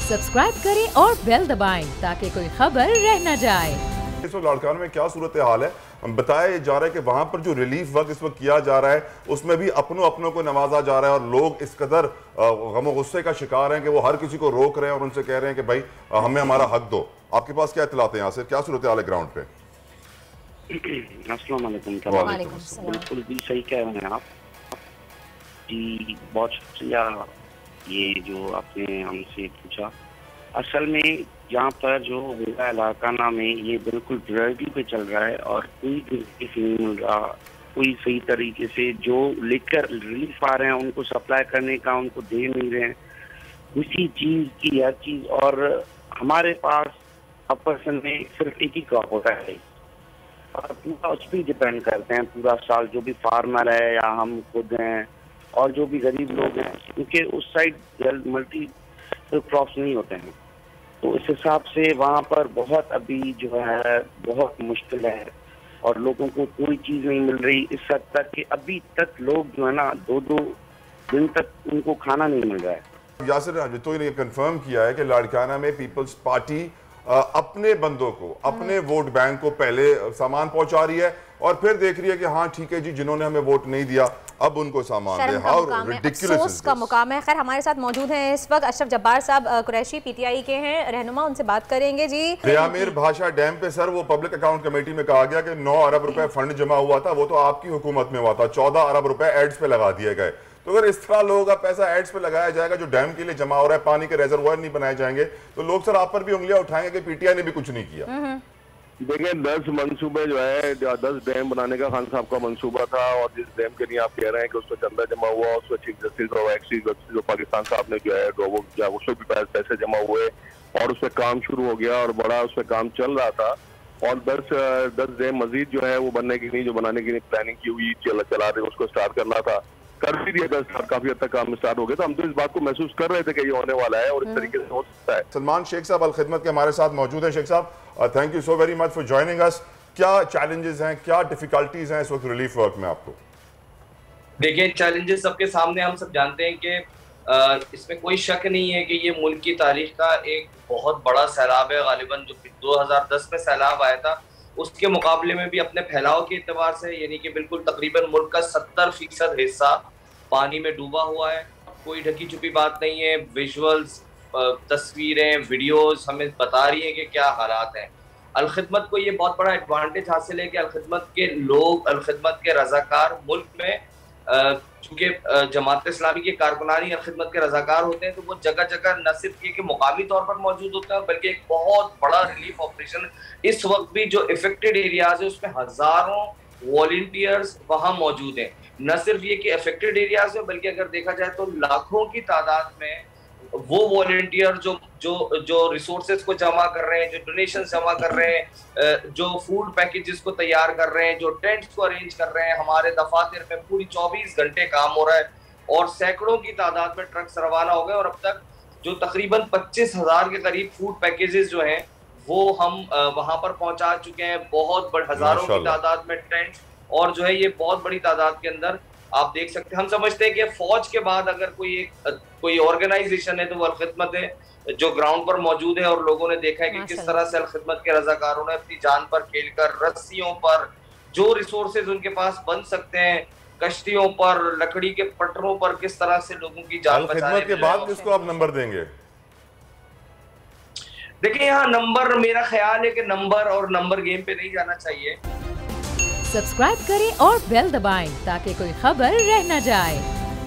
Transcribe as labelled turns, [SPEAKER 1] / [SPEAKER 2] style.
[SPEAKER 1] Subscribe करें और bell दबाएं ताकि कोई खबर रह न जाए।
[SPEAKER 2] इस वक्त लाड़काना में क्या सूरत हाल है? बताया जा रहा है कि वहां पर जो रिलीफ वर्क इस वक्त किया जा रहा है उसमें भी अपनों को नवाजा जा रहा है और लोग इस कदर गम गुस्से का शिकार हैं कि वो हर किसी को रोक रहे हैं और उनसे कह रहे हैं कि भाई हमें हमारा हक दो। आपके पास क्या इत्तलात हैं यहाँ से, क्या सूरत हाल है ग्राउंड पे?
[SPEAKER 3] अस्सलाम वालेकुम। बिल्कुल भी सही कह रहे हैं आप जी, बहुत शुक्रिया ये जो आपने हमसे पूछा। असल में यहाँ पर जो मेरा लाड़काना में ये बिल्कुल प्रायोरिटी पे चल रहा है और कोई रिलीफ नहीं मिल रहा, कोई सही तरीके से जो लेकर रिलीफ आ रहे हैं उनको सप्लाई करने का उनको दे नहीं रहे हैं उसी चीज़ की हर चीज़। और हमारे पास पर्सन में सिर्फ एक ही क्रॉप होता है और पूरा उस पर डिपेंड करते हैं पूरा साल, जो भी फार्मर है या हम खुद हैं और जो भी गरीब लोग हैं, क्योंकि उस साइड मल्टी क्रॉप्स नहीं होते हैं। तो इस हिसाब से वहाँ पर बहुत अभी जो है बहुत मुश्किल है और लोगों को कोई चीज़ नहीं मिल रही इस हद तक कि अभी तक लोग जो है ना 2-2 दिन तक उनको खाना नहीं मिल रहा है।
[SPEAKER 2] यासिर तो ने कंफर्म किया है कि लाड़काना में पीपल्स पार्टी अपने बंदों को, अपने वोट बैंक को पहले सामान पहुंचा रही है और फिर देख रही है कि हाँ ठीक है जी, जिन्होंने हमें वोट नहीं दिया अब उनको सामान दे।
[SPEAKER 4] अफसोस का मुकाम है। खैर हमारे साथ मौजूद हैं इस वक्त अशरफ जब्बार साहब, कुरैशी पीटीआई के हैं रहनुमा, उनसे बात करेंगे जी।
[SPEAKER 2] दयामीर भाषा डैम पे सर वो पब्लिक अकाउंट कमेटी में कहा गया कि 9 अरब रुपए फंड जमा हुआ था, वो तो आपकी हुकूमत में हुआ था, 14 अरब रुपए एड्स पे लगा दिए गए। तो अगर इस तरह लोगों का पैसा एड्स पे लगाया जाएगा जो डैम के लिए जमा हो रहा है, पानी के रिजर्वायर नहीं बनाए जाएंगे, तो लोग सर आप पर भी उंगलियां उठाएंगे कि पीटीआई ने भी कुछ नहीं किया।
[SPEAKER 5] देखिए 10 मंसूबे जो है 10 डैम बनाने का खान साहब का मंसूबा था और जिस डैम के लिए आप कह रहे हैं कि उसमें चंदा जमा हुआ, उसमें चीफ जस्टिस और एक्स चीफ जस्टिस जो पाकिस्तान साहब ने जो है उसमें भी पैसे जमा हुए और उसमें काम शुरू हो गया और बड़ा उसमें काम चल रहा था और 10 डैम मजीद जो है वो बनने की नहीं, जो बनाने की प्लानिंग की हुई चला रहे उसको स्टार्ट करना था, कर भी दिया था, काफी हद तक काम स्टार्ट हो गया। तो हम तो इस बात को महसूस कर रहे थे कि ये होने वाला है और इस तरीके से हो सकता है।
[SPEAKER 2] सलमान शेख साहब अल खिदमत के हमारे साथ मौजूद हैं। शेख साहब thank you so very much for joining us. क्या चैलेंजेस हैं, क्या डिफिकल्टीज हैं इस वक्त रिलीफ वर्क में आपको?
[SPEAKER 6] देखिए चैलेंजेस सबके सामने, हम सब जानते हैं कि इसमें कोई शक नहीं है कि ये मुल्क की तारीख का एक बहुत बड़ा सैलाब है। गालिबन जो 2010 में सैलाब आया था उसके मुकाबले में भी अपने फैलाव के एतबार से यानी कि बिल्कुल तकरीबन मुल्क का 70% हिस्सा पानी में डूबा हुआ है। कोई ढकी छुपी बात नहीं है, विजुअल्स, तस्वीरें, वीडियोस हमें बता रही है कि क्या हालात हैं। अल खिदमत को ये बहुत बड़ा एडवांटेज हासिल है कि अल खिदमत के लोग, अल खिदमत के रजाकार मुल्क में चूँकि जमात इस्लामी के कारकुनानी अल खिदमत के रजाकार होते हैं तो वो जगह जगह न सिर्फ ये कि मुकामी तौर पर मौजूद होता है बल्कि एक बहुत बड़ा रिलीफ ऑपरेशन इस वक्त भी जो इफेक्टेड एरियाज है उसमें हजारों वॉलंटियर्स वहाँ मौजूद हैं। न सिर्फ ये कि अफेक्टेड एरियाज में बल्कि अगर देखा जाए तो लाखों की तादाद में वो वॉलंटियर जो रिसोर्सेज को जमा कर रहे हैं, जो डोनेशन जमा कर रहे हैं, जो फूड पैकेजेस को तैयार कर रहे हैं, जो टेंट्स को अरेंज कर रहे हैं। हमारे दफातर में पूरी 24 घंटे काम हो रहा है और सैकड़ों की तादाद में ट्रक्स रवाना हो गए और अब तक जो तकरीबन 25,000 के करीब फूड पैकेजेस जो हैं वो हम वहां पर पहुंचा चुके हैं। बहुत बड़े हजारों की तादाद में टेंट्स और जो है ये बहुत बड़ी तादाद के अंदर आप देख सकते हैं। हम समझते हैं कि फौज के बाद अगर कोई ऑर्गेनाइजेशन है तो वो अल खिदमत है जो ग्राउंड पर मौजूद है और लोगों ने देखा है कि किस तरह से अल खिदमत के रजाकारों ने अपनी जान पर खेलकर रस्सियों पर जो रिसोर्सेज उनके पास बन सकते हैं, कश्तियों पर, लकड़ी के पटरों पर, किस तरह से लोगों की जान बचाने
[SPEAKER 2] के बाद किसको आप नंबर देंगे?
[SPEAKER 6] देखिए यहाँ नंबर, मेरा ख्याल है कि नंबर गेम पे नहीं जाना चाहिए।
[SPEAKER 1] सब्सक्राइब करें और बेल दबाएं ताकि कोई खबर रह न जाए।